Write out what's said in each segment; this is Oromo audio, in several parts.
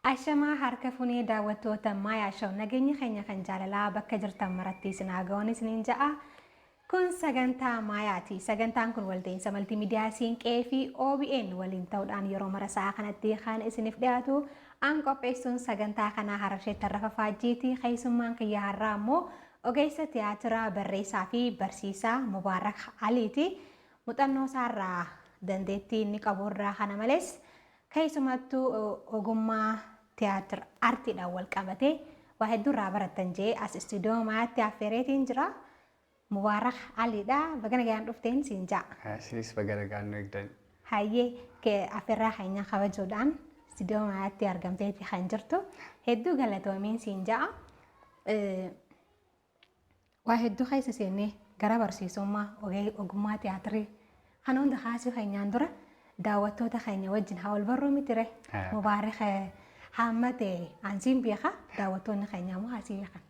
Ashamaa harka funee daawwattoota Maayaa Show nageenya keenya kan jaalalaa bakka jirtan maratti isin haaga'oon isiniin ja'a. Kun sagantaa Maayaati. Sagantaan kun walta'iinsa maltiimiidiyaa Siinqee fi OBN waliin ta'uudhaan yeroo marasaa kanatti kan isiniif dhiyaatu. An qopheessuun sagantaa kanaa Harasheetti Tarrafa Faajjiiti. Keessummaan kiyya har'aa immoo ogeessa tiyaatiraa barreessaa fi barsiisaa Mubaarak Aliiti. Muuxannoo isaarraa dandeettii inni qaburraa kana malees keessumattuu ogummaa tiyaatira artiidhaan wal qabatee waa hedduurraa barattan jee as istuudiyoo Maayaatti affeereetiin jira. Mubaarak Aliidha. Bagana gaan dhufteen siin ja'a. Isinis bagana gaan eegdan. Hayyee affeerraa keenya kabajuudhaan istuudiyoo Maayaatti argamteeti kan jirtu. Hedduu galatoomiin siin ja'a. Waa hedduu keessa seennee gara barsiisummaa ogummaa tiyaatirii kan hunda kaasuu keenyaan dura daawwattoota keenya wajjin haa wal barruu mitire. Mubaarak hammate ansiin beeka daawwattoonni keenya immoo haasii beekan.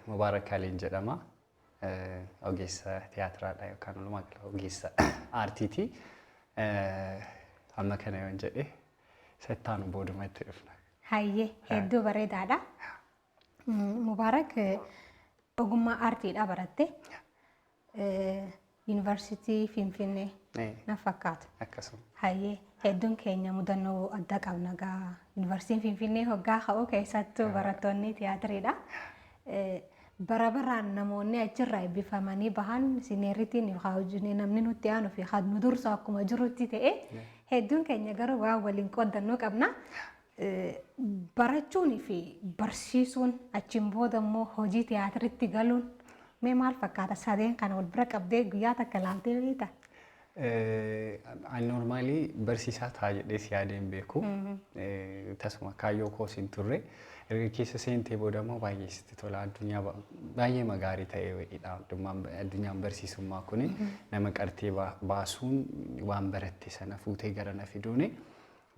Mubaarak Aliin jedhama. Ogeessa tiyaatiraadha yookaan walumaa gala ogeessa aartiiti. Amma kana yoon jedhe settaanu boodumatti dhufna. Hayyee hedduu bareedaadha. Mubaarak ogummaa aartiidha baratte. Yuunivarsiitii Finfinnee na fakkaata. Akkasuma. Hayyee hedduun keenya mudannoo adda qabna gaa Yuunivarsiitiin Finfinnee hoggaa ka'uu keessattuu barattoonni tiyaatiriidha. Bara baraan namoonni achirraa eebbifamanii bahan sineeritiin yookaan hojii namni nutti aanu fi kan nu dursu akkuma jirutti ta'e hedduun keenya garuu waa waliin qoodannoo qabna. Barachuun fi barsiisuun achiin booda immoo hojii tiyaatiritti galuun mee maal fakkaata sadeen kana wal bira qabdee guyyaa takka laaltee beekta? Normaalii barsiisaa ta'a jedhee si yaadeen beeku. Tasuma kaayyoo koos hin turre. Erga keessa seentee booda immoo baay'ee sitti tola. Addunyaa baay'ee magaarii ta'ee wayiidha. Addunyaan barsiisummaa kuni nama qartee baasuun waan baratte sana fuutee gara na fiduuni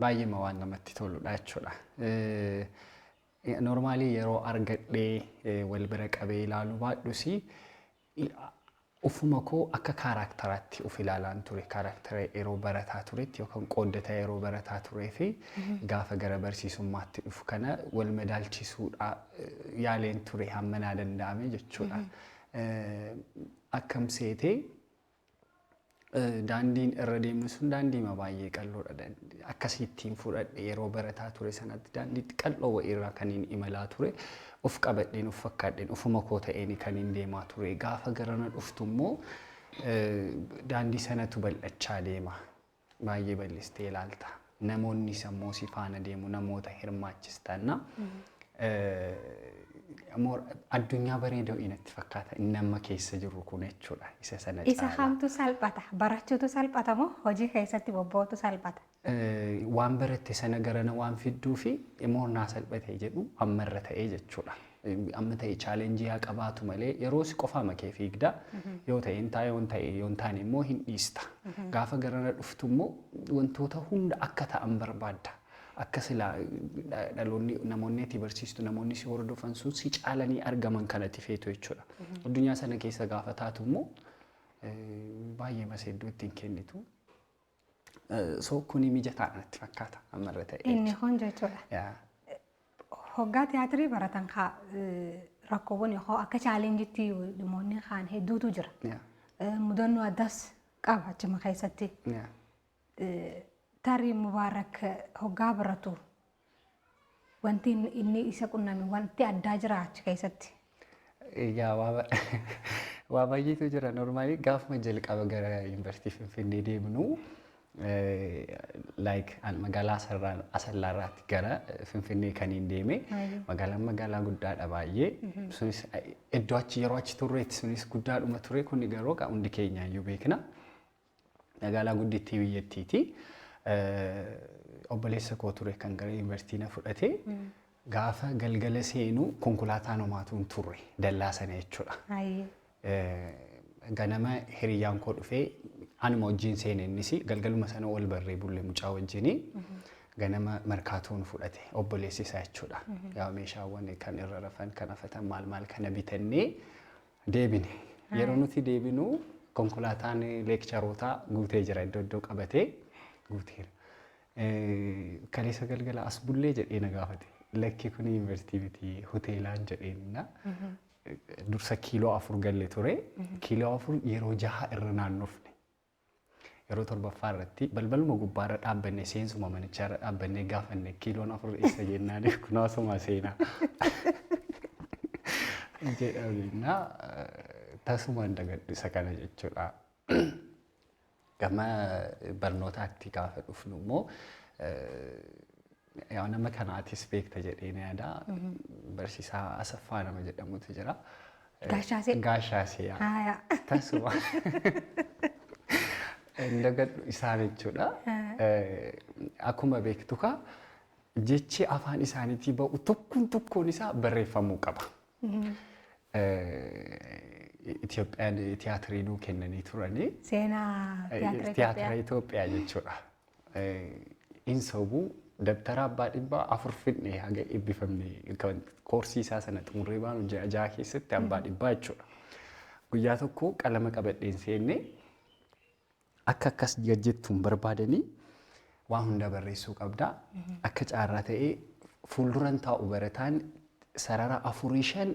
baay'ee waan namatti toludha jechuudha. Normaalii yeroo argadhee wal bira qabee ilaaluu baadhusi ufuma koo akka kaarakteeraatti uf ilaalaan ture. Kaarakteera yeroo barataa turetti yookaan qooddata yeroo barataa turee fi gaafa gara barsiisummaatti dhufu kana wal madaalchisuudha yaaleen ture hammanaa danda'ame jechuudha. Akkam seetee daandiin irra deemnu sun daandii baay'ee qal'oodha. Akkasittiin fudhadhe yeroo barataa ture sanatti daandii qal'oo wa'irraa kaniin imalaa ture. Of qabadheen of fakkaadheen ofuma koo ta'een kaniin deemaa ture. Gaafa garana dhuftu immoo daandii sanatu bal'achaa deema. Baay'ee bal'istee ilaalta. Namoonni sammuu si faana deemu namoota hirmaachistanna. Addunyaa bareedaa inatti fakkaata inni amma keessa jiru kun jechuudha. Isa sana Isa hamtu salphata. Barachuutu salphata moo hojii keessatti bobbootu salphata? Waan baratte sana garana waan fidduu fi immoo salphate jedhu ammarra ta'ee jechuudha. Amma ta'e chaalenjii haa qabaatu malee yeroo si qofaa makee fiigda yoo ta'e hin taa'e yoo hin taane immoo hin dhiista. Gaafa garana dhuftu immoo wantoota hunda akka ta'an barbaadda. Akka silaa dhaloonni namoonni itti barsiistu namoonni si hordofan sun si caalanii argaman kanatti feetu jechuudha. Addunyaa sana keessa gaafa taatu immoo baay'ee maseedduu ittiin kennitu. So kuni mijataa natti fakkaata ammarra ta'e. Inni kun jechuudha. Hoggaa tiyaatirii baratan rakkoowwan yoo akka chaalenjiitti namoonni kaan hedduutu jira. Mudannoo addaas qaba achuma keessatti. Tarii Mubaarak hoggaa baratu wanti inni isa qunname wanti addaa jira achi keessatti. Waa baay'eetu jira. Normaalii gaafuma jalqaba gara Yuunivarsiitii Finfinnee deemnu magaalaa Asallaarraatti gara Finfinnee kaniin deeme. Magaalaa guddaadha baay'ee. Sunis iddoo achi yeroo achi turreetti sunis guddaadhuma ture kun garuu hundi keenya iyyuu beekna. Magaalaa guddittii biyyattiiti. Obboleessa koo ture kan gara yuunivarsiitii na fudhate gaafa galgala seenu konkolaataa namaatu hin turre dallaa sana jechuudha. Ganama hiriyyaan koo dhufee anuma wajjin seene innis galgaluma sana wal barree bulle mucaa wajjini ganama markaatoon fudhate obboleessi isaa jechuudha. Yaa meeshaawwan kan irra rafan kan afatan maal kana bitannee deebine. Yeroo nuti deebinu konkolaataan leekcharoota guutee jira iddoo qabatee guuteera. Kaleessa galgala as bullee jedhee na gaafate. Lakki kun yuunivarsiitii miti hoteelaan jedheenna. Dursa kiiloo 4 galle ture. Kiiloo 4 yeroo 6 irra naannofne. Yeroo 7ffaa irratti balbaluma gubbaarra dhaabbanne seensuma manichaarra dhaabbanne gaafanne kiiloon 4 eessa jennaan kunaasuma seenaa. Jedhamina tasumaan dagadhisa kana jechuudha. Gama barnootaatti gaafa dhufnu immoo nama kanaatis beekta jedhee na yaada. Barsiisaa Asaffaa nama jedhamutu jira. Gaashaasee. Gaashaasee. Tasuma. Dagadhu isaan jechuudha. Akkuma beektu kaa jechi afaan isaaniitii ba'u tokkoon isaa barreeffamuu qaba. Itoophiyaan tiyaatirii nuu kennanii turanii. Seenaa tiyaatira Itoophiyaa jechuudha. Insobuu dabtara abbaa dhibbaa 4 fidnee haga eebbifamne koorsii isaa sana xumurree baanu 6 keessatti abbaa dhibbaa jechuudha. Guyyaa tokko qalama qabadheen seennee akka akkas jettuun barbaadanii waan hunda barreessuu qabda. Akka caarraa ta'ee fuulduran taa'u barataan sarara 4-5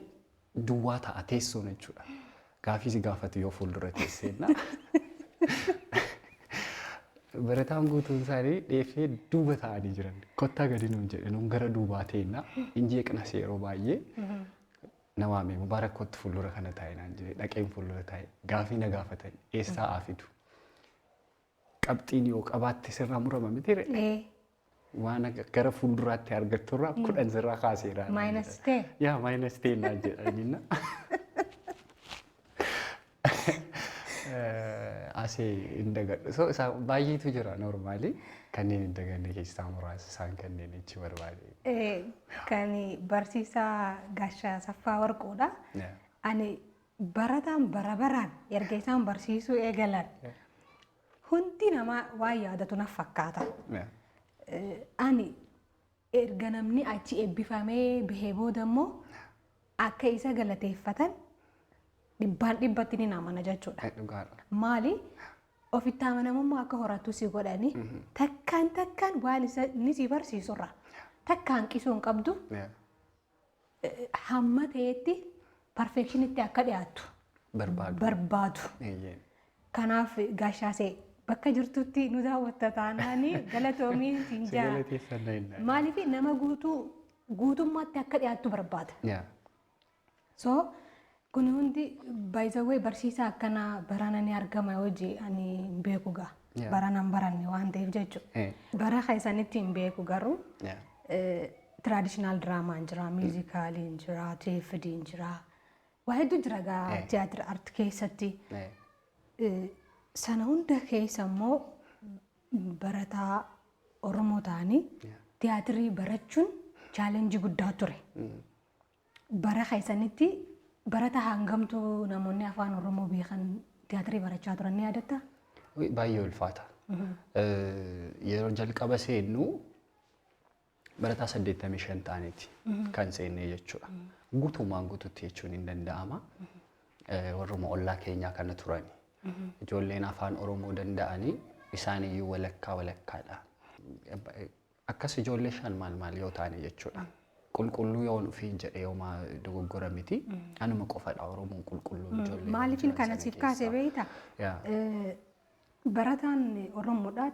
duwwaa ta'a teessoon jechuudha. Gaafii si gaafatu yoo fuuldura teesseenna. Barataan guutuun isaanii dheeffee duuba taa'anii jiran. Kottaa gadi nuun jedhe nuun gara duubaa teenna. Injeeqnas yeroo baay'ee na waamee mubaarak kottu fuuldura kana taa'e naan jedhe dhaqeen fuuldura taa'e gaafii na gaafatan eessaa aafidu. Qabxiin yoo qabaatte sirraa murama mitiire. Waan gara fuulduraatti argatturraa 10 sirraa kaaseera. Minus 10. Yaa minus 10 naan jedhanina. Asii hin dagadhu. So isaan baay'eetu jira normaalii kanneen hin daganne keessaa muraasa isaan kanneen ichi barbaade. Kan barsiisaa Gaashaa Asaffaa Warquudha. Ani barataan baraan erga isaan barsiisuu eegalan hundi namaa waan yaadatu na fakkaata. Ani erga namni achi eebbifamee bahee booda immoo akka isa galateeffatan dhibbaan dhibbatti ni namana jechuudha. Maali ofitti amanamummaa akka horatu si godhani takkaan waan inni si barsiisurra takkaan qisuun qabdu hamma ta'etti perfeekshinitti akka dhiyaattu barbaadu. Kanaaf Gaashaasee bakka jirtutti nu daawwatta taanaanii galatoomii siin jaa. Maaliif nama guutummaatti akka dhiyaattu barbaada. So kun hundi by the way barsiisaa akkana barana ni argama hojii ani hin beeku gaa. Baranaan baranne waan ta'eef jechuudha. Bara keessanitti hin beeku garuu traditional drama jira, musicalii jira, TFD jira. Waa hedduu jira gaa tiyaatira art keessatti. Sana hunda keessa immoo barataa Oromoo ta'anii tiyaatirii barachuun chaalenjii guddaa ture. Bara keessanitti barata hangamtu namoonni afaan Oromoo beekan tiyaatirii barachaa turan ni yaadatta? Baay'ee ulfaata. Yeroo jalqaba seennu barataa 85 ta'aniiti kan seennee jechuudha. Guutumaan guututti jechuun hin danda'ama. Warruma ollaa keenyaa kana turani. Ijoolleen afaan Oromoo danda'anii isaaniyyuu walakkaadha. Akkas ijoollee 5 maal yoo ta'ani jechuudha. Qulqulluu yoo nufi jedhee yooma dogoggora miti. Anuma qofadha Oromoon qulqulluu ijoollee. Maaliifin kana siif kaasee beektaa? Barataan Oromoodhaa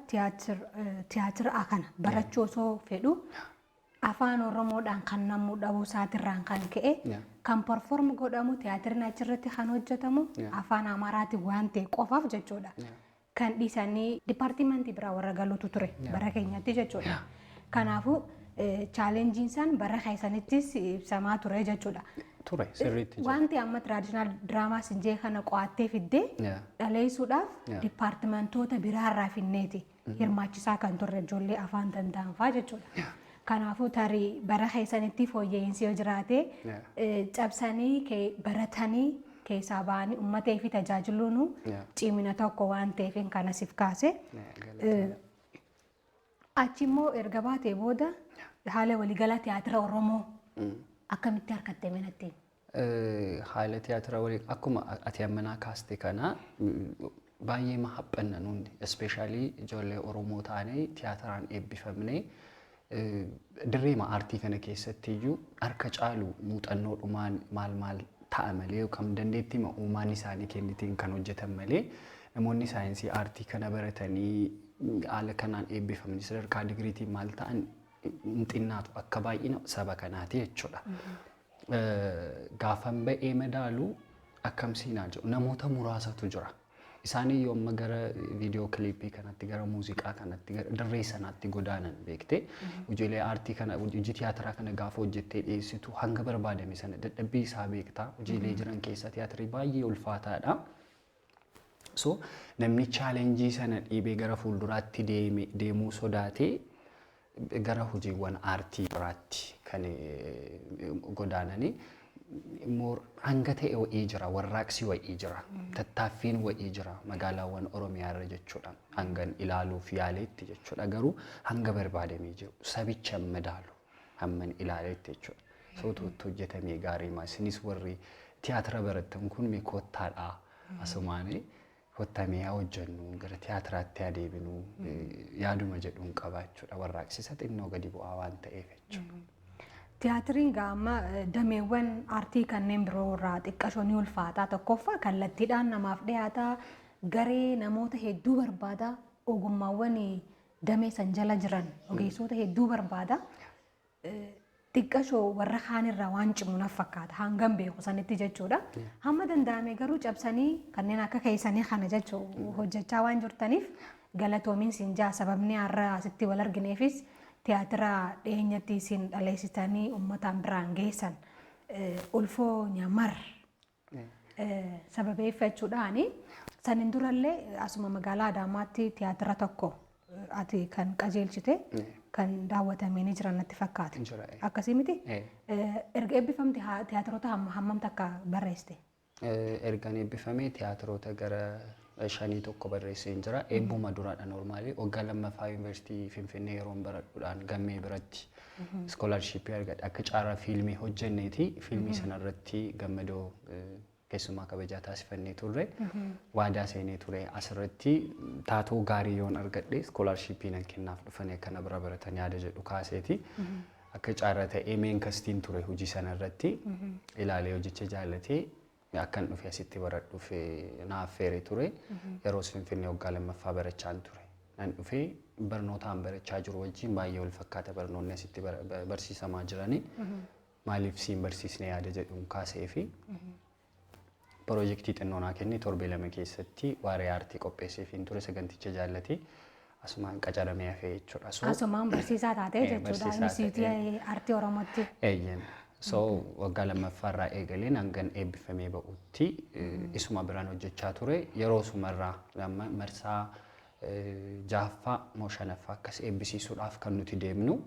tiyaatira kana barachuu osoo fedhu afaan Oromoodhaan kan namuu dhabuu isaatirraan kan ka'e kan perform godhamu tiyaatirni achirratti kan hojjetamu afaan Amaaraatiin waan ta'e qofaaf jechuudha. Kan dhiisanii dipaartimentii biraa warra galuutu ture bara keenyatti jechuudha. Kanaafuu chaalenjiin isaan bara keessanittis ibsamaa ture jechuudha. Ture sirriitti. Wanti amma traditional draamaa sinjee kana qo'attee fiddee dhaleessuudhaaf dipaartimentoota biraarraa finneeti hirmaachisaa kan turre ijoollee afaan danda'anfaa jechuudha. Kanaafuu tarii bara keessanitti fooyya'insi yoo jiraate cabsanii baratanii keessaa ba'anii uummataa fi tajaajiluun cimina tokko waan ta'eef kana siif kaase. Achi immoo erga baatee booda haala waliigalaa tiyaatira Oromoo akkamitti harkattee manatti? haala tiyaatira walii akkuma ati ammanaa kaaste kana baay'ee mahaphanna nundi especially ijoollee Oromoo taanee tiyaatiraan eebbifamnee dirreema aartii kana keessatti iyyuu harka caalu muuxannoodhumaan maal ta'a malee yookaan dandeettii uumaan isaanii kennitiin kan hojjetan malee namoonni saayinsii aartii kana baratanii haala kanaan eebbifamanii sadarkaa digiriitiin maal ta'an hin xinnaatu akka baay'ina saba kanaati jechuudha. Gaafan ba'ee madaalu akkamsiinaa jiru namoota muraasatu jira. Isaanii yoo amma gara viidiyoo kiliippii kanatti gara muuziqaa kanatti gara dirree sanaatti godaanan beekte hojiilee aartii kana hojii tiyaatiraa kana gaafa hojjettee dhiyeessitu hanga barbaadame sana dadhabbii isaa beektaa hojiilee jiran keessa tiyaatirii baay'ee ulfaataadha. So namni chaalenjii sana dhiibee gara fuulduraatti deemuu sodaatee gara hojiiwwan aartii biraatti kan godaananii hanga ta'e wa'ii jira warraaqsi wa'ii jira tattaaffiin wa'ii jira magaalaawwan Oromiyaa irra jechuudha hangan ilaaluuf yaaleetti jechuudha garuu hanga barbaadamee jiru sabicha madaalu hamman ilaaleetti jechuudha sootuutti hojjetamee gaarii maasinis warri tiyaatira barattan kun mi kottaadha asumaanii kottamee hojjennu gara tiyaatiraatti adeeminu yaaduma jedhuun qabaachuudha warraaqsisa xinnoo gadi bu'aa waan ta'eef jechuudha. Tiyaatiriin gaama dameewwan aartii kanneen biroo irraa xiqqashoo ni ulfaataa tokkoffaa kallattiidhaan namaaf dhiyaataa garee namoota hedduu barbaada ogummaawwan damee san jala jiran ogeessota hedduu barbaada xiqqashoo warra kaan irraa waan cimu naaf fakkaata hangam beeku sanitti jechuudha hamma danda'ame garuu cabsanii kanneen akka keessanii kana jechuu hojjechaa waan jirtaniif galatoomiin siinjaa sababni har'a asitti wal argineefis tiyaatira dhiyeenyatti isin dhaleessitanii uummataan biraan geessan ulfoo nyamar sababeeffachuudhaani sanin durallee asuma magaalaa Adaamaatti tiyaatira tokko ati kan qajeelchite kan daawwatamee ni jiran natti fakkaata. Akkasii miti? Erga eebbifamte tiyaatiroota hammam takka barreessite? Ergaan eebbifamee tiyaatiroota gara shanii tokko barreessee jira. Eebbuma duraadha normaalii waggaa lammaffaa yuunivarsiitii Finfinnee yeroon baradhuudhaan gammee biratti iskoolaarshiippii argadhe akka caaraa fiilmii hojjenneeti. Fiilmii sanarratti gammadoo keessumaa kabajaa taasifannee turre waadaa seenee ture asirratti taatoo gaarii yoon argadhe iskoolaarshiippii nan kennaaf dhufanii akkana bira baratan yaada jedhu kaaseeti. Akka caaraa ta'ee meen kastiin ture hojii sanarratti ilaalee hojicha jaallatee akkan dhufe asitti baradhuuf naaf feere ture yeroo Finfinnee waggaa lammaffaa barachaan ture nan dhufe barnootaan barachaa jiru wajjin baay'ee wal fakkaata barnoonni asitti barsiisamaa jiranii maaliif siin barsiisne yaada jedhuun kaasee fi piroojeektii xinnoo naa kenne torbee lama keessatti waaree aartii qopheessee fi ture saganticha jaallatee asumaan qacaramee hafee jechuudha. Asumaan barsiisaa taatee jechuudha Inistituutii Aartii Oromootti. So waggaa lammaffaarraa eegaleen hangan eebbifamee ba'utti isuma biraan hojjechaa ture yeroo sumarraa marsaa jaaffaa moo shanaffaa akkas eebbisiisuudhaaf kan nuti deemnu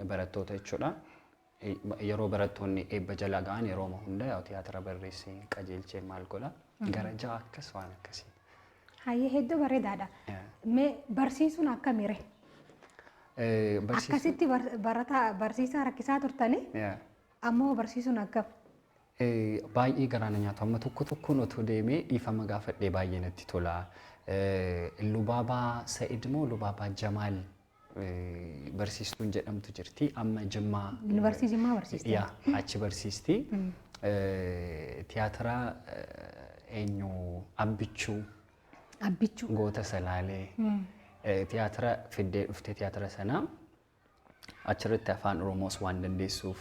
barattoota jechuudha. Yeroo barattoonni eebba jala ga'an yeroo hunda tiyaatira barreessee qajeelchee maal godha gara ja'a akkas waan akkasii. Hayyee hedduu bareedaadha. Mee barsiisuun akkamiire? Akkasitti barsiisaa rakkisaa turtanii? Ammoo barsiisuun akkam? Baay'ee garaana nyaatu amma tokko tokkoon otoo deemee dhiifama gaafadhee baay'ee natti tola. Lubaabaa Sa'id moo Lubaabaa Jamaal barsiistuun jedhamtu jirti amma Jimmaa. Yuunivarsiitii Jimmaa barsiisti? Yaa achi barsiisti. Tiyaatira eenyu Abbichuu. Abbichuu. Goota Salaalee. Tiyaatira fiddee dhufte tiyaatira sanaa. Achirratti afaan Oromoos waan dandeessuuf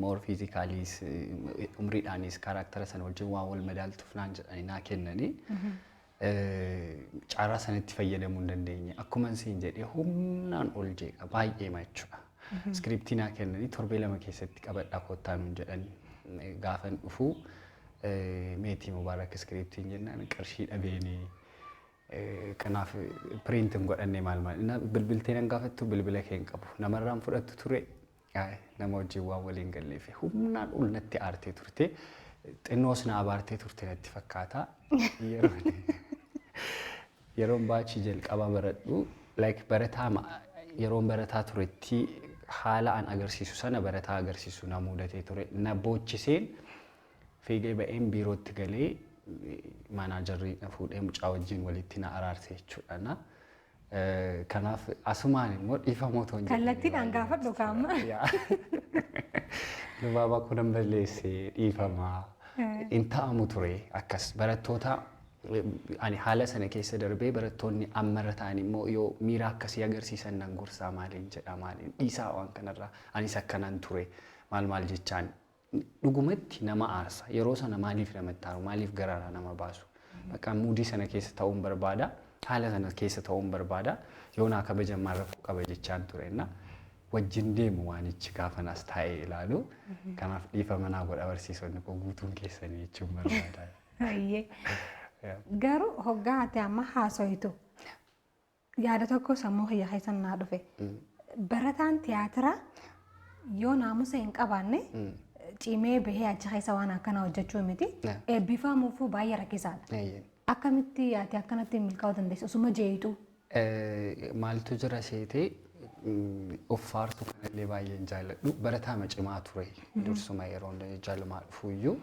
moor fiizikaaliis umriidhaanis karaktera sana wajjin waan wal madaaltuuf naan jedhanii naa kennanii caaraa sanatti fayyadamuu hin dandeenye. Akkuma siin jedhee humnaan ol jeeqa baay'ee jechuudha. Iskiriptii naa kennanii torbee lama keessatti qabadhaa kottaa nuun jedhanii gaafan dhufuu meetii mubaarak iskiriptiin jennaan qarshii dhabeenii. Kanaaf piriintiin godhannee maal bilbiltee nan gaafattu bilbila kee hin qabu namarraan fudhattu ture nama wajjin waan waliin galleef humnaan ol natti aartee turte xinnoos na abaartee turte natti fakkaata yeroon baachii jalqaba baradhu yeroon barataa turetti haala an agarsiisu sana barataa agarsiisu na mudatee ture na boochiseen fiigee ba'een biirootti galee maanaajarri fuudhee mucaa wajjin walitti na araarse jechuudha. Kanaaf asumaan immoo dhiifama otoo hin kallattiidhaan gaafadhu kaamma. Lubaabaa kunan balleessee dhiifamaa in ta'amu ture akkas barattoota ani haala sana keessa darbee barattoonni ammarra ta'an immoo yoo miira akkasii agarsiisan nan gorsaa maaliin jedha maaliin dhiisaa waan kanarraa anis akkanan ture maal jechaan dhugumatti nama aarsa yeroo sana maaliif namatti aaru maaliif gararaa nama baasu bakka muudii sana keessa ta'uun barbaada haala sana keessa ta'uun barbaada yoo naa kabajan maal rafuu qaba jechaan turenna wajjin deemu waanichi gaafanas taa'ee ilaalu kanaaf dhiifama naa godha barsiisonni koo guutuun keessanii jechuun barbaada. Garuu hoggaa ati amma haasoitu yaada tokko sammuu kiyya keessan naa dhufe barataan tiyaatiraa yoo naamusa hin qabaanne cimee bahee achi keessa waan akkana hojjechuu miti eebbifamuufuu baay'ee rakkisaadha. Akkamitti ati akkanatti milkaa'uu dandeessa osuma jeeyitu? Maaltu jira seetee uffaartu kanallee baay'een jaalladhu barataa cimaa ture dursuma yeroo jaalumaa dhufuuyyuu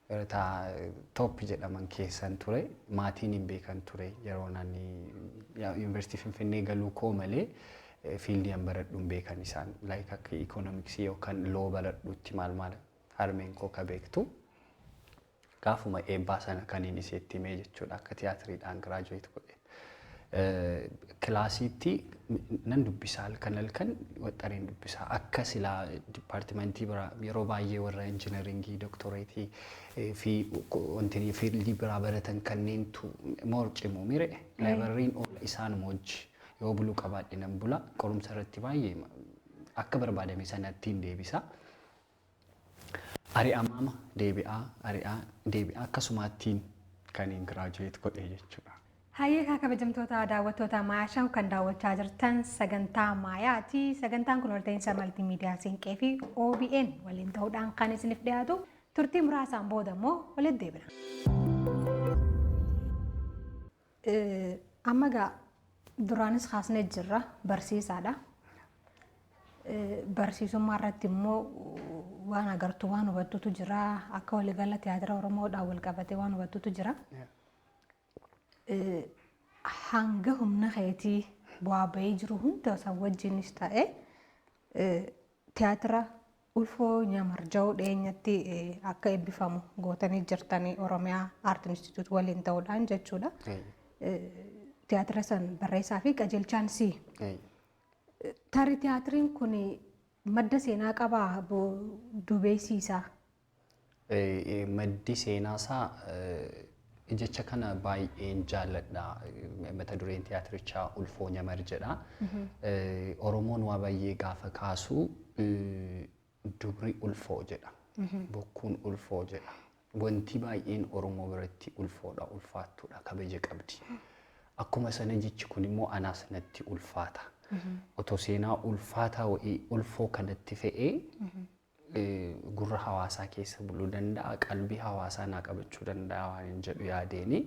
barataa tooppi jedhaman keessan ture maatiin hin beekan ture yeroo nani yuunivarsiitii Finfinnee galuu koo malee fiildii an baradhuun beekan isaan like akka ikoonomiksii yookaan loo baradhuutti maal harmeen koo ka beektu gaafuma eebbaa sana kan inni iseetti himee jechuudha akka tiyaatiriidhaan giraajuweet godhe. Kilaasiitti nan dubbisaa halkan waxxareen dubbisaa akka silaa dipaartimentii biraa yeroo baay'ee warra injiinaringii doktoreetii fi wanti fiildii biraa baratan kanneentu moor cimu mire laayibrariin oola isaan moojji yoo buluu qabaadhe nan bula qorumsa irratti baay'ee akka barbaadame sanattiin deebisa. Ari'amaama deebi'aa akkasumaattiin kan hin giraajuweet godhe jechuudha. Hayyee kabajamtoota daawwattoota Maayaa kan daawwachaa jirtan sagantaa Maayaati. Sagantaan kun walta'iinsa maltiimiidiyaa Siinqee fi OBN waliin ta'uudhaan kan isiniif dhiyaatu turtii muraasaan booda immoo walitti deebina. Amma egaa duraanis kaasnee jirra barsiisaadha. Barsiisummaa irratti immoo waan agartu waan hubattutu jira akka waliigala tiyaatira Oromoodhaan wal qabatee waan hubattutu jira. Hanga humna keetii bu'aa bahee jiru hunda isaa wajjinis ta'e tiyaatira ulfoo nyamarja'uu dhiyeenyatti akka eebbifamu gootanii jirtanii Oromiyaa Aart Instituut waliin ta'uudhaan jechuudha. Tiyaatira san barreessaa fi qajeelchaan si. Tarii tiyaatiriin kun madda seenaa qabaa dubeessiisaa? Maddi seenaasaa jecha kana baay'een jaalladha mata dureen tiyaatirichaa ulfoo nyamar jedha. Oromoon waa baay'ee gaafa kaasu dubri ulfoo jedha. Bokkuun ulfoo jedha. Wanti baay'een Oromoo biratti ulfoodha ulfaattuudha kabaja qabdi. Akkuma sana jechi kun immoo anaas natti ulfaata. Otoo seenaa ulfaataa wa'ii ulfoo kanatti fe'ee gurra hawaasaa keessa buluu danda'a qalbii hawaasaa naa qabachuu danda'a waan hin jedhu yaadeeni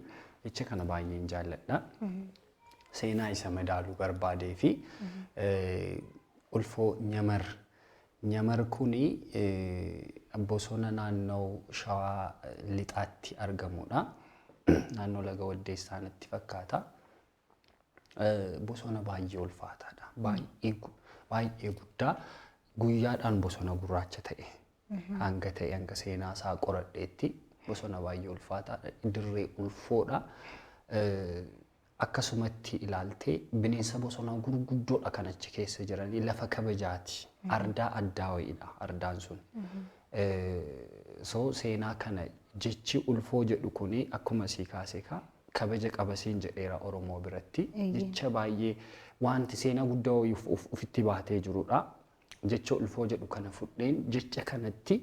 jecha kana baay'een jaalladha. Seenaa isa madaaluu barbaadee fi ulfoo nyamar kuni bosona naannoo Shawaa lixaatti argamudha. Naannoo laga Waddeessaa natti fakkaata. Bosona baay'ee ulfaataadha. Baay'ee guddaa. Guyyaadhaan bosona gurraacha ta'e hanga seenaa isaa qoradheetti bosona baay'ee ulfaataadha. Dirree ulfoodha. Akkasumatti ilaaltee bineensa bosonaa gurguddoodha kan achi keessa jiranii lafa kabajaati. Ardaa addaa wayiidha ardaan sun. So seenaa kana jechi ulfoo jedhu kuni akkuma sii kaasee kabaja qabasiin jedheera Oromoo biratti. Jecha baay'ee wanti seenaa guddaa ofitti baatee jirudha. Jecha ulfoo jedhu kana fudheen jecha kanatti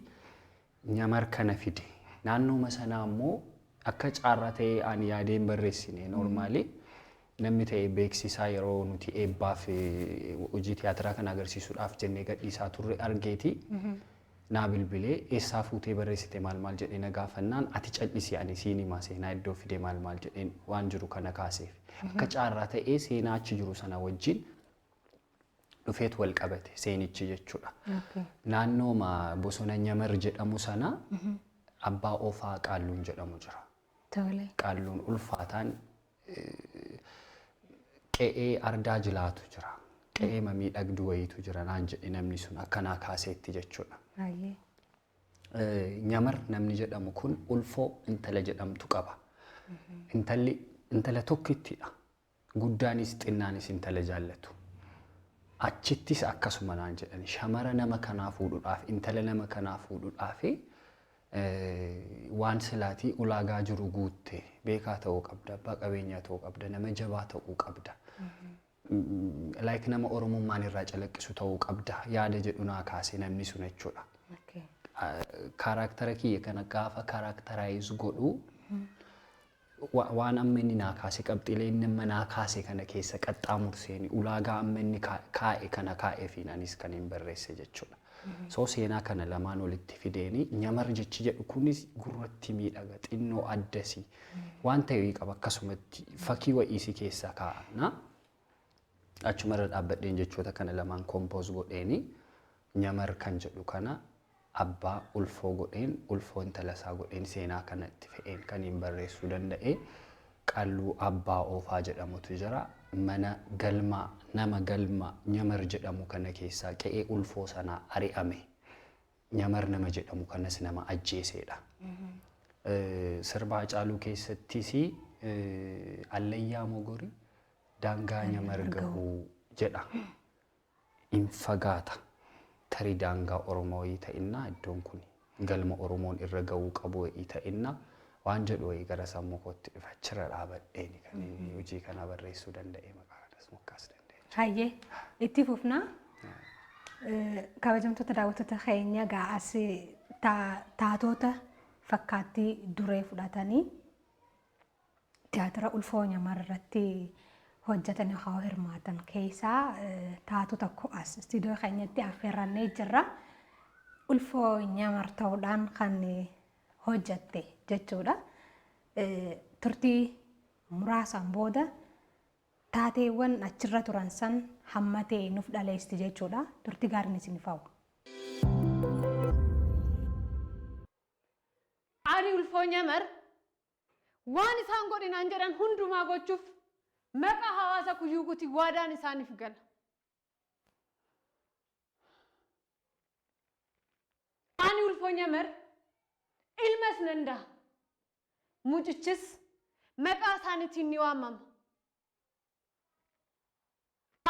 nyamar kana fide. Naannooma sanaa immoo akka caarraa ta'ee ani yaadeen barreessine normaalii namni ta'e beeksisaa yeroo nuti eebbaaf hojii tiyaatiraa kana agarsiisuudhaaf jennee gadhiisaa turre argeeti. Naa bilbilee eessaa fuutee barreessite maal jedhee na gaafannaan ati callisii ani siin himaa seenaa iddoo fide maal jedheen waan jiru kana kaaseef. Akka caarraa ta'ee seenaa achi jiru sana wajjin dhufeet wal qabate seenichi jechuudha. Naannooma bosona nyamar jedhamu sana abbaa oofaa qaalluun jedhamu jira. Tole. Qaalluun ulfaataan qe'ee ardaa jilaatu jira. Qe'ee miidhagduu wayiitu jira naan jedhe namni sun akkanaa kaaseetti jechuudha. Baay'ee. Nyamar namni jedhamu kun ulfoo intala jedhamtu qaba. Intalli intala tokkittidha. Guddaanis xinnaanis intala jaallatu. Achittis akkasuma naan jedhani shamara nama kanaa fuudhuudhaaf intala nama kanaa fuudhuudhaaf waan silaatii ulaagaa jiru guutte beekaa ta'uu qabda, abbaa qabeenyaa ta'uu qabda, nama jabaa ta'uu qabda. Like nama oromummaan irraa calaqqisu ta'uu qabda yaada jedhu naa kaase namni sun jechuudha. Karaktera kiyya kana gaafa karakteraayiz godhu waan amma inni naa kaase qabxiilee inni amma naa kaase kana keessa qaxxaamurseeni ulaagaa amma inni kaa'e kana kaa'ee fi anis kan hin barreesse jechuudha. So seenaa kana lamaan walitti fideeni nyamar jechi jedhu kunis gurratti miidhaga xinnoo addasi waan ta'e qaba akkasumatti fakkii wa'iisi keessa kaa'ana. Achumarra dhaabbadheen jechoota kana lamaan kompoos godheeni nyamar kan jedhu kana abbaa ulfoo godheen ulfoo intalasaa godheen seenaa kanatti fe'een kan hin barreessuu danda'e. Qalluu abbaa oofaa jedhamutu jira. Mana galmaa nama galmaa nyamar jedhamu kana keessaa qe'ee ulfoo sanaa ari'ame nyamar nama jedhamu kanas nama ajjeeseedha. Sirba Hacaaluu keessattis allayyaa mogorii daangaa nyamar gahuu jedha. In fagaata tarii daangaa Oromoo ta'inna iddoon kun galma Oromoon irra gahuu qabu ta'inna waan jedhu wayii gara sammuu kootti dhufachirra dhaabadheeni kan inni hojii kana barreessuu danda'e maqaa kanas mokkaas danda'e. Hayyee itti fufnaa kabajamtoota daawwattoota keenya gaa'as taatota fakkaattii duree fudhatanii tiyaatira ulfoo nyamar irratti hojjetanii haa hirmaatan keessaa taatu tokko as istiidiyoo keenyatti affeerrannee jirra. Ulfoo nyamar ta'uudhaan kan hojjette jechuudha. Turtii muraasaan booda taateewwan achirra turan san hammatee nuuf dhaleesti jechuudha. Turtii gaariin isiniif hawwa. Ani ulfoo nyamar waan isaan godhinaan jedhan hundumaa gochuuf maqaa hawaasa kuyyuu guutii waadaan isaaniif gala. Ani ulfoo nyamar ilmas nanda mucichis maqaa isaaniitiin ni waamama.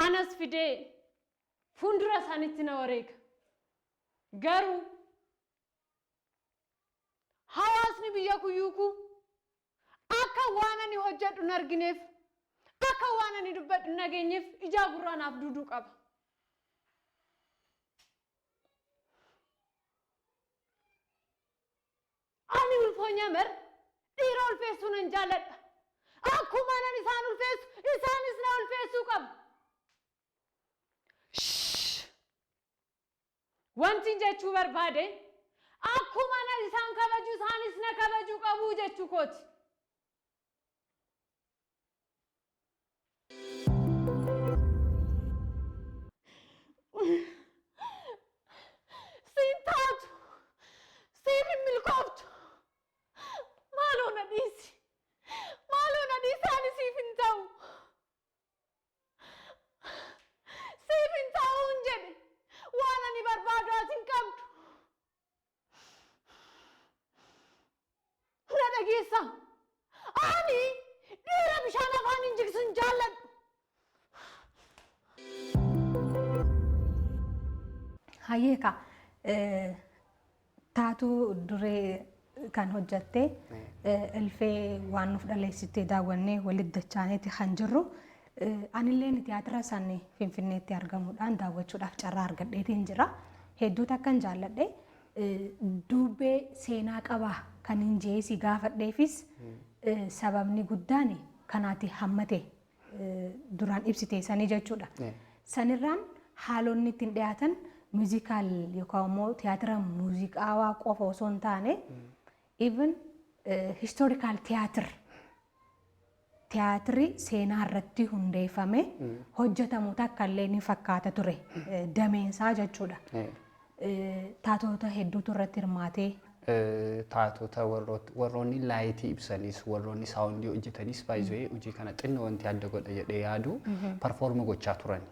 Anas fidee fuuldura isaaniitti na wareega. Garuu hawaasni biyya kuyyuuku akka waan ani hojjedhu hin argineef akka waan ani dubbadhu hin dhageenyeef ijaa gurraa naaf duuduu qaba. Ani ulfoo nyamar dhiira ulfeessuu nan jaalladha. Akkuma nan isaan ulfeessu isaanis na ulfeessuu qabu. Wanti jechuu barbaade akkuma nan isaan kabaju isaanis na kabajuu qabu jechuu kooti. Siin taatu siin hin milkooftu. Maaloo na dhiisi ani siif hin ta'u. Siif hin ta'u hin jedhe waan ani barbaadu ati hin qabdu. Na dhageessa. Ani dhiira bishaan afaan hin jigsu hin jaalladhu. Hayyeeka taatuu duree kan hojjatte ilfee waan nuuf dhaleessitee daawwannee walitti dachaaneeti kan jirru. Anilleen tiyaatira isaanii Finfinneetti argamuudhaan daawwachuudhaaf carraa argadheetiin jira. Hedduutu akkan jaalladhe dubbee seenaa qabaa kan hin jeesi gaafadheefis sababni guddaan kanaati hammate duraan ibsite sanii jechuudha. Sanirraan haalonni ittiin dhiyaatan muuziikaal yookaan immoo tiyaatira muuziqaawaa qofa osoo hin taane even historical tiyaatirri seenaa irratti hundeeffame hojjetamu takka illee ni fakkaata ture dameensaa jechuudha. Taatota hedduutu irratti hirmaatee taatota warroonni laayitii ibsanis warroonni saawundii hojjetanis baay'ee hojii kana xinnoo wanti adda godha jedhee yaadu performa gochaa turani.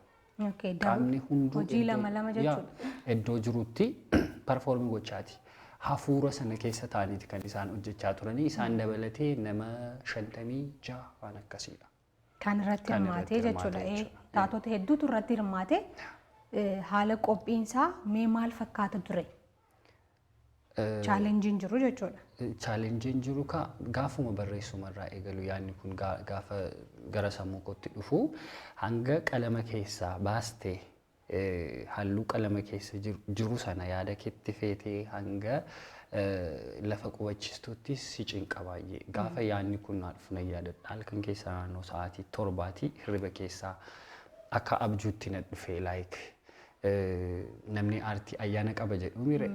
Qaamni hunduu hojii lama jechuudha. Iddoo jirutti performa gochaati. Hafuura sana keessa taa'aniiti kan isaan hojjechaa turanii isaan dabalatee nama 56 waan akkasiidha. Kan irratti hirmaatee jechuudha. Taatota hedduutu irratti hirmaatee haala qophiinsaa mee maal fakkaata ture? Chaalenjiin jiru jechuudha. Chaalenjiin jiru gaafuma barreessumarraa eegalu yaadni kun gaafa gara sammuu kootti dhufu hanga qalama keessaa baastee halluu qalama keessa jiru sana yaada keetti feetee hanga lafa qubachiistuutti si cinqa baay'ee. Gaafa yaadni kun naa dhufu nan yaadadha. Halkan keessaa naannoo sa'aatii 7 hirriba keessaa akka abjuutti na dhufee namni aartii ayyaana qaba jedhu mire.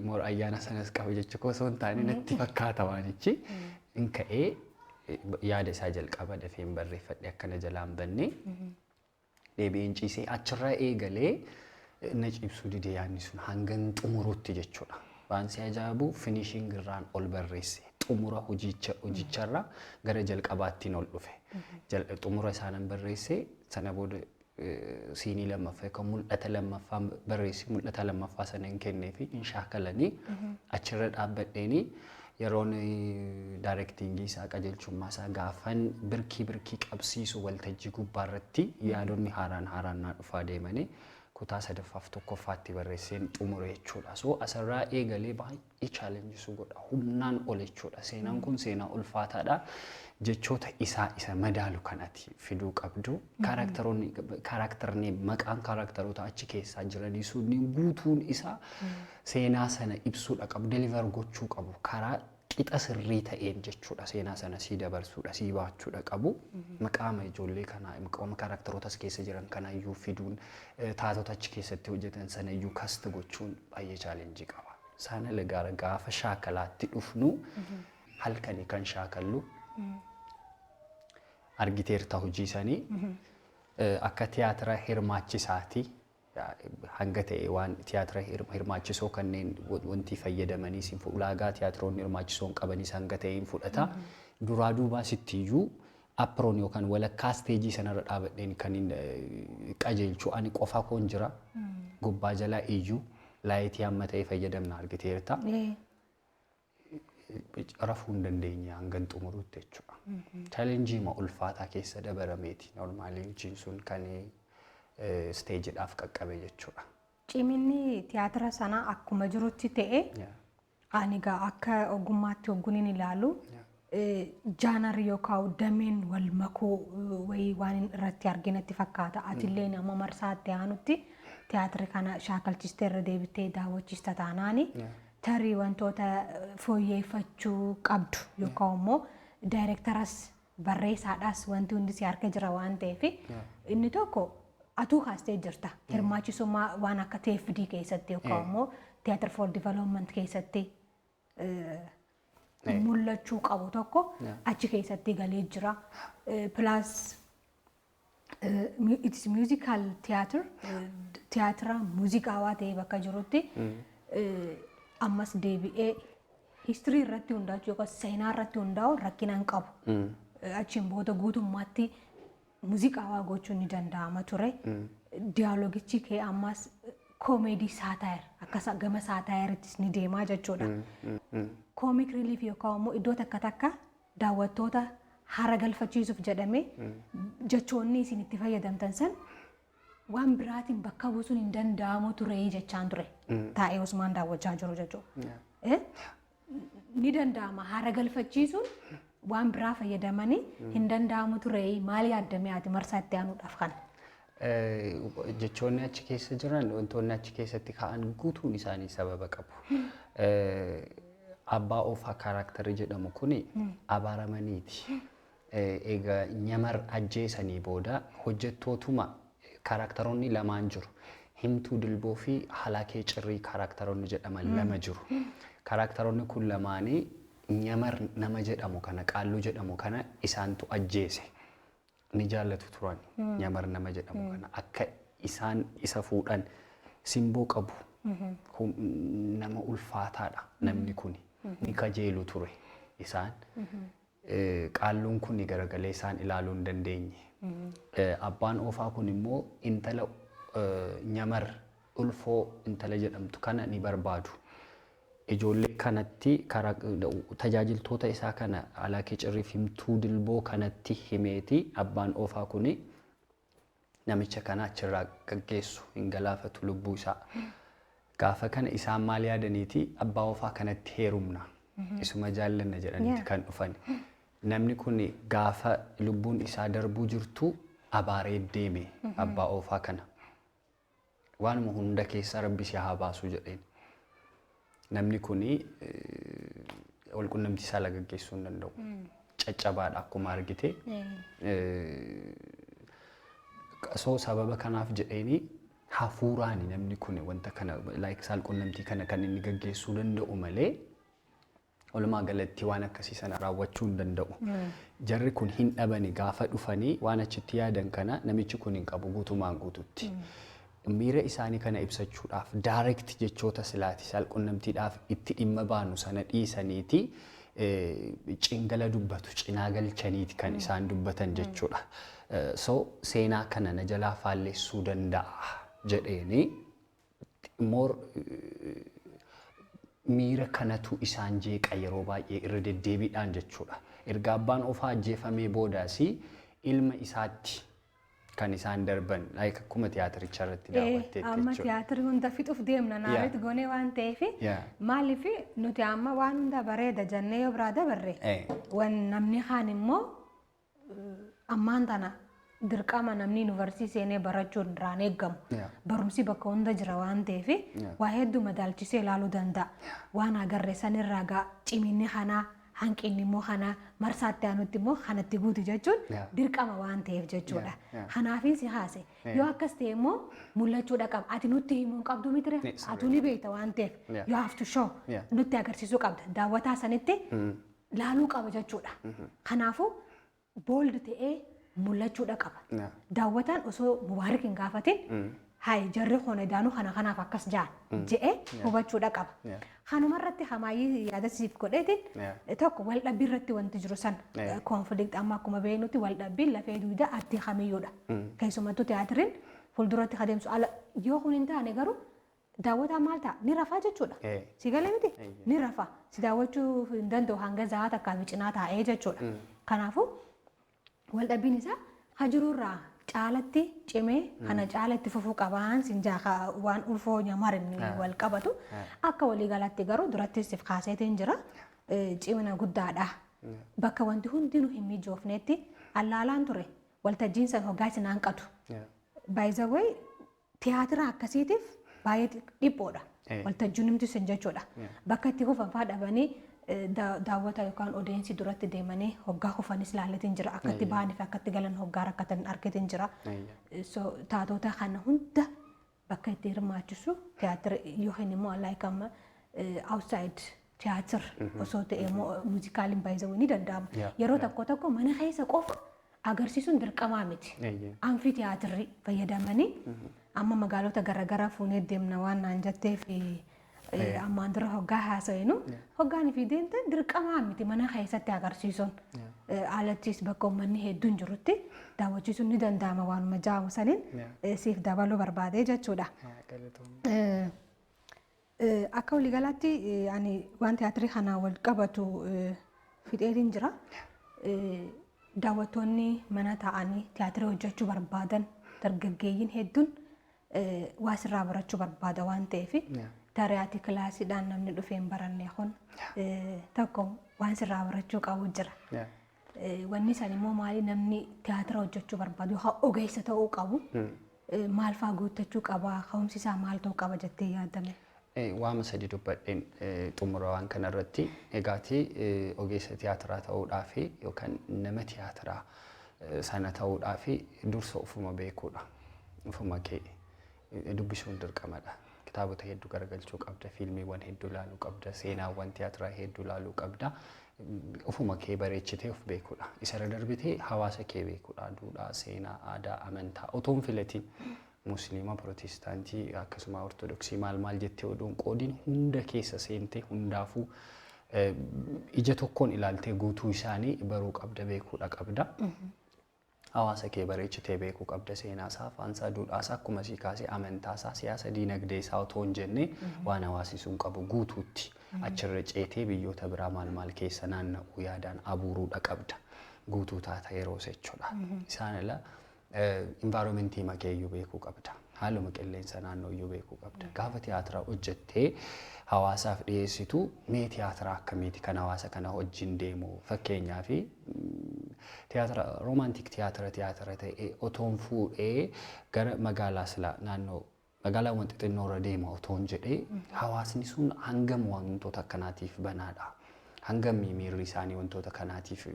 Moor ayyaana sanas qaba jechuun osoo hin taane natti fakkaata waanichi. In ka'ee yaada isaa jalqaba dafeen barreeffadhe akkana jalaan banne deebi'een ciisee achirraa eegalee na cibsuu dide yaadni sun hangan xumuruutti jechuudha. Waan si ajaa'ibu finishiing irraan ol barreesse xumura hojicharraa gara jalqabaattiin ol dhufe. Xumura isaanan barreesse sana booda siinii lammaffaa kan mul'ata lammaffaa barreessi mul'ata lammaffaa sana hin kenneefi hin shaakalanii achirra dhaabbadheeni yeroon daayirektiingii isaa qajeelchummaa isaa gaafan birkii qabsiisu waltajjii gubbaarratti yaadonni haaraan naa dhufaa deemanii kutaa 3ffaaf 1ffaatti barreesseen xumure jechuudha. So asirraa eegalee baay'ee chaalenjisuu godha. Humnaan ol jechuudha. Seenaan kun seenaa ulfaataadha. Jechoota isa madaalu kanatti fiduu qabdu. Kaaraakterni maqaan kaaraakteroota achi keessaa jiranii sunniin guutuun isaa seenaa sana ibsuudha qabu. Deliver gochuu qabu. Karaa qixa sirrii ta'een jechuudha. Seenaa sana sii dabarsuudha, sii baachuudha qabu. Maqaama ijoollee kanaa, maqaama kaaraakterootas keessa jiran kanaayyuu fiduun taatota achi keessatti hojjetan sanayyuu kasta gochuun baay'ee chaalenjii qaba. Sana lagaara gaafa shaakalaatti dhufnu halkanii kan shaakallu argiteerta hojii sanii akka tiyaatira hirmaachisaati. Hanga ta'e waan tiyaatira hirmaachisoo kanneen wanti fayyadamaniis ulaagaa tiyaatiroonni hirmaachisoon qabanis hanga ta'e hin fudhata. Duraa duubaa sittiyyuu appiroon yookaan walakkaa isteejii sanarra dhaabadheen kan qajeelchu ani qofa koon jira. Gubbaa jalaa iyyuu laayitii amma ta'e fayyadamna argiteerta. Rafuu hin dandeenye hangan xumuruutti jechuudha. Chaalenjii ulfaataa keessa dabarameeti. Noormaaliin hojiin sun kan steejiidhaaf qaqqabe jechuudha. Ciminni tiyaatira sanaa akkuma jirutti ta'e ani egaa akka ogummaatti hogguun ilaalu jaanarri yookaan dameen wal makuu wayii waan irratti arginatti fakkaata. Atillee nama marsaatti aanutti tiyaatira kana shaakalchistee irra deebitee daawwachiista taanaani tarii wantoota fooyyeffachuu qabdu yookaan immoo daayirektaras barreessaadhaas wanti hundi si harka jira waan ta'eef inni tokko atuu kaastee jirta. Hirmaachisummaa waan akka TFD keessatti yookaan immoo Theatre for Development keessatti mul'achuu qabu tokko achi keessatti galee jira. Plus it's musical theatre tiyaatira muuziqaawaa ta'ee bakka jirutti ammas deebi'ee history irratti hundaa'u yookaan seenaa irratti hundaa'u rakkina hin qabu. Achiin booda guutummaatti muuziqaawaa gochuun ni danda'ama ture. Diyaalogichi kee ammas koomedii saataayir akkasa gama saataayirittis ni deemaa jechuudha. Koomik riiliif yookaan immoo iddoo takka daawwattoota hara galfachiisuuf jedhamee jechoonni isin itti fayyadamtan san waan biraatiin bakka buusuun hin danda'amu ture jechaan ture. Taa'ee Usmaan daawwachaa jiru jechuudha. Ni danda'ama hara galfachiisuun waan biraa fayyadamanii hin danda'amu ture maal yaaddamee ati marsaa itti aanuudhaaf kana? Jechoonni achi keessa jiran wantoonni achi keessatti ka'an guutuun isaanii sababa qabu. Abbaa oofaa kaaraakterri jedhamu kuni abaaramaniiti. Egaa nyamar ajjeesanii booda hojjettootuma kaaraakteroonni lamaan jiru. Himtuu Dilboo fi Halaakee Cirrii kaaraakteroonni jedhaman lama jiru. Kaaraakteroonni kun lamaanii nyamar nama jedhamu kana qaalluu jedhamu kana isaantu ajjeese. Ni jaallatu turan nyamar nama jedhamu kana akka isaan isa fuudhan simboo qabu Nama ulfaataadha namni kuni. Ni kajeelu ture isaan. Qaalluun kun garagalee isaan ilaaluu hin dandeenye. Abbaan oofaa kun immoo intala nyamar ulfoo intala jedhamtu kana ni barbaadu. Ijoollee kanatti tajaajiltoota isaa kana Alaakee Cirriif himtuu Dilboo kanatti himeeti abbaan oofaa kuni namicha kana achirraa gaggeessu hin galaafatu lubbuu isaa. Gaafa kana isaan maal yaadaniiti abbaa oofaa kanatti heerumna. Isuma jaallanna jedhaniiti kan dhufan. Namni kun gaafa lubbuun isaa darbuu jirtu abaaree deeme abbaa oofaa kana. Waanuma hunda keessa Rabbi si haa baasu jedheen. Namni kun walqunnamtii isaa gaggeessuu hin danda'u. Caccabaadha akkuma argite. So sababa kanaaf jedheeni hafuuraani namni kun wanta kana walqunnamtii kana kan inni gaggeessuu danda'u malee walumaa galatti waan akkasii sana raawwachuu hin danda'u. Jarri kun hin dhabani gaafa dhufanii waan achitti yaadan kana namichi kun hin qabu guutumaan guututti. Miira isaanii kana ibsachuudhaaf direct jechoota silaati walqunnamtiidhaaf itti dhimma baanu sana dhiisaniiti cingala dubbatu cinaa galchaniiti kan isaan dubbatan jechuudha. So seenaa kana na jalaa faallessuu danda'a jedheeni more miira kanatu isaan jeeqa yeroo baay'ee irra deddeebiidhaan jechuudha. Erga abbaan oofaa ajjeefamee boodaasi ilma isaatti kan isaan darban akkuma tiyaatiricha irratti daawwattee jechuudha. Amma tiyaatirii hunda fixuuf deemna naannoo goonee waan ta'eef maaliif nuti amma waan hunda bareeda jennee yoo biraa dabarre waan namni kaan immoo ammaan tana dirqama namni yuunivarsiitii seenee barachuun irraan eeggamu. Barumsi bakka hunda jira waan ta'eef waa hedduu madaalchisee ilaaluu danda'a. Waan agarre sanirraa gaa ciminni kanaa hanqinni immoo kana marsaatti aanutti immoo kanatti guutu jechuun dirqama waan ta'eef jechuudha. Kanaafin si haase yoo akkas ta'e immoo mul'achuudha qaba. Ati nutti himuu qabdu mitire atu ni beekta waan ta'eef you have to show nutti agarsiisuu qabda. Daawwataa sanitti laaluu qaba jechuudha. Kanaafuu bold ta'ee mul'achuudha qaba. Daawwataan osoo mubaarik hin gaafatin hai jarri kun daanuu kanaaf akkas jaan jedhee hubachuudha qaba. Kanuma irratti hamaayyii yaadasiif godheetiin tokko wal dhabbii irratti wanti jiru san konflikt amma akkuma beeknutti wal dhabbiin lafee duudaa adii kamiyyuudha. Keessumattuu tiyaatiriin fuulduratti adeemsu yoo kun hin taane garuu daawwataa maal ta'a ni rafaa jechuudha. Si galee miti ni rafaa si daawwachuu hin danda'u hanga zahaa takkaa cinaa taa'ee jechuudha. Kanaafuu wal dhabbiin isaa hajirurraa caalatti cimee kana caalatti fufuu qabaan sinjaa waan ulfoo nyamarin wal qabatu akka walii galatti garuu duratti siif kaaseetiin jira cimina guddaadha. Bakka wanti hundinuu hin mijoofnetti allaalaan ture waltajjiin san hoggaa isin hanqatu. By the way tiyaatira akkasiitiif baay'ee dhiphoodha. Waltajjiin himti sin jechuudha. Bakka itti hufan dhabanii daawwata yookaan odeensi duratti deemanii hoggaa hufanis laalletiin jira. Akka itti bahanii fi akka itti galan hoggaa rakkatan argitiin jira. So taatota kana hunda bakka itti hirmaachisu tiyaatira yoo hin immoo amma outside tiyaatir osoo ta'e immoo muuzikaaliin baay'isuu ni danda'ama. Yeroo tokko mana keessa qofa agarsiisuun dirqamaa miti. Amfi tiyaatirri fayyadamanii amma magaalota garaagaraa fuunee deemna waan naan jettee fi ammaan dura hoggaa haasa'inu hoggaan fi deemte dirqamaa miti mana keessatti agarsiisuun alattis bakka uummanni hedduun jirutti daawwachiisuun ni danda'ama waanuma jaamu saniin siif dabaluu barbaadee jechuudha. Akka waliigalaatti ani waan tiyaatirii kanaan wal qabatu fixeetiin jira. Daawwattoonni mana taa'anii tiyaatira hojjechuu barbaadan dargaggeeyyiin hedduun waa sirraa barachuu barbaada waan ta'eef tariyaati kilaasiidhaan namni dhufee hin baranne kun tokko waan sirraa barachuu qabu jira. Wanni san immoo maali namni tiyaatira hojjechuu barbaadu yookaan ogeessa ta'uu qabu maal fa'aa guuttachuu qaba ka'umsi isaa maal ta'uu qaba jettee yaadame. Waama sadi dubbadheen xumura waan kanarratti egaati ogeessa tiyaatiraa ta'uudhaaf yookaan nama tiyaatiraa sana ta'uudhaaf dursa ufuma beekuudha. Ufuma kee dubbisuun dirqamadha. Kitaabota hedduu garagalchuu qabda, fiilmiiwwan hedduu ilaaluu qabda, seenaawwan tiyaatiraa hedduu ilaaluu qabda. Ufuma kee bareechitee of beekuudha. Isa irra darbitee hawaasa kee beekuudha. Duudhaa, seenaa, aadaa, amantaa otoo hin filatiin musliima pirootestaantii akkasuma ortodoksii maal jettee oduun qoodiin hunda keessa seentee hundaafuu ija tokkoon ilaaltee guutuu isaanii baruu qabda beekuudha qabda. Hawaasa kee bareechitee beekuu qabda seenaasaa, afaansaa, duudhaasaa akkuma sii kaasee amantaasaa, siyaasa diinagdee isaa otoo hin jenne waan hawaasi sun qabu guutuutti achirra ceetee biyyoota biraa maal keessa naanna'uu yaadaan abuuruudha qabda. Guutuu taata yeroo jechuudha. Isaan ala environmentii makeeyyuu beekuu qabda. Haaluma qilleensa naannoo iyyuu beekuu qabda. Gaafa tiyaatiraa hojjettee hawaasaaf dhiyeessitu mee tiyaatiraa akkamiiti kan hawaasa kana wajjin deemu fakkeenyaaf tiyaatira roomaantik tiyaatira ta'e otoon fuudhee gara magaalaa silaa naannoo magaalaawwan xixinnoorra deema otoon jedhee hawaasni sun hangam wantoota akkanaatiif banaadha. Hangam miirri isaanii wantoota kanaatiif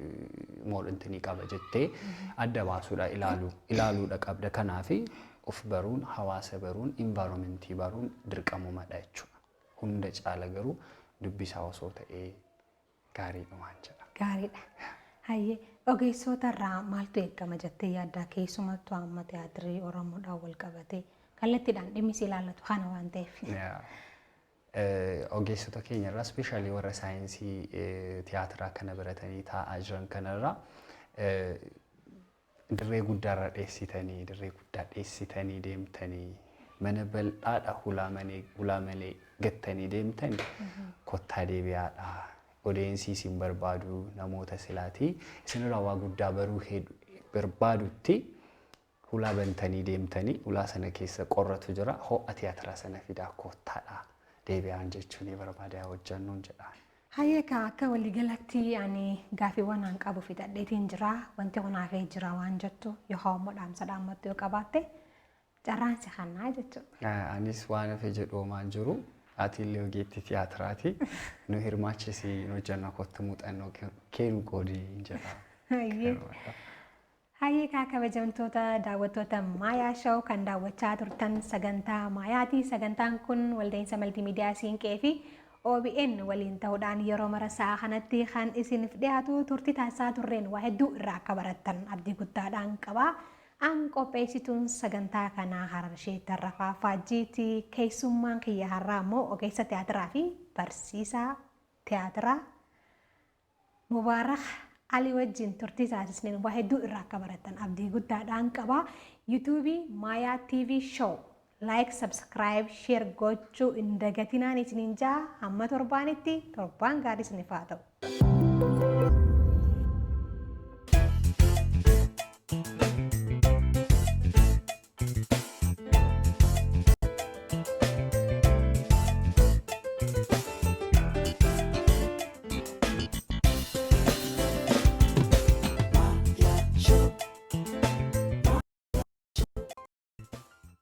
moodantanii qaba jettee adda baasuudha ilaaluudha qabda. Kanaaf of baruun hawaasa baruun environmentii baruun dirqamumadha jechuudha. Hunda caala garuu dubbisaa osoo ta'ee gaariidha waan jedha. Gaariidha. Hayyee ogeessota irraa maaltu eegama jettee yaaddaa keessumattuu amma tiyaatirii Oromoodhaan wal qabatee kallattiidhaan dhimmis ilaallatu kana waan ta'eef. Ogeessota keenya irraa ispeeshaalii warra saayinsii tiyaatiraa kana baratanii taa'aa jiran kanarraa dirree guddaa dheessitanii deemtanii mana bal'aadha hulaa malee gattanii deemtanii kottaa deebi'aadha. Odeensi isin barbaadu namoota silaatii isinirraa waa guddaa baruu barbaadutti hulaa bantanii deemtanii hulaa sana keessa qorratu jira ho'a tiyaatiraa sana fidaa kottaadha deebi'aan jechuun barbaada hojjannuun jedha. Hayyee akka waliigalatti ani gaaffiiwwan an qabu fidadheetiin jira wanti kunaafee jira waan jettu yoo haammoo dhaammattu yoo qabaatte carraansi kannaa jechuudha. Anis waan hafe jedhoomaan jiru atiillee ogeetti tiyaatiraati nu hirmaachisi nu hojjanna kottu muuxannoo kennu qoodii jedha. Hayyee kabajamtoota daawwattoota Maayaa Show kan daawwachaa turtan sagantaa Maayaati. Sagantaan kun walda'iinsa maltiimiidiyaa Siinqee fi OBN waliin ta'uudhaan yeroo marasaa kanatti kan isiniif dhiyaatu turtii taasisaa turreen waa hedduu irraa akka barattan abdii guddaadhaan qaba. An qopheessituun sagantaa kanaa Hararshee Tarrafaa Faajjiiti. Keessummaan kiyya har'aa immoo ogeessa tiyaatiraa fi barsiisaa tiyaatiraa Mubaarak Ali wajjin turtii taasisneen waa hedduu irraa akka barattan abdii guddaadhaan qaba. YouTube Maayaa TV Show like, subscribe, share gochuu hin dagatinaan isiniin jaa hamma torbaanitti torbaan gaarii isiniif haa ta'u.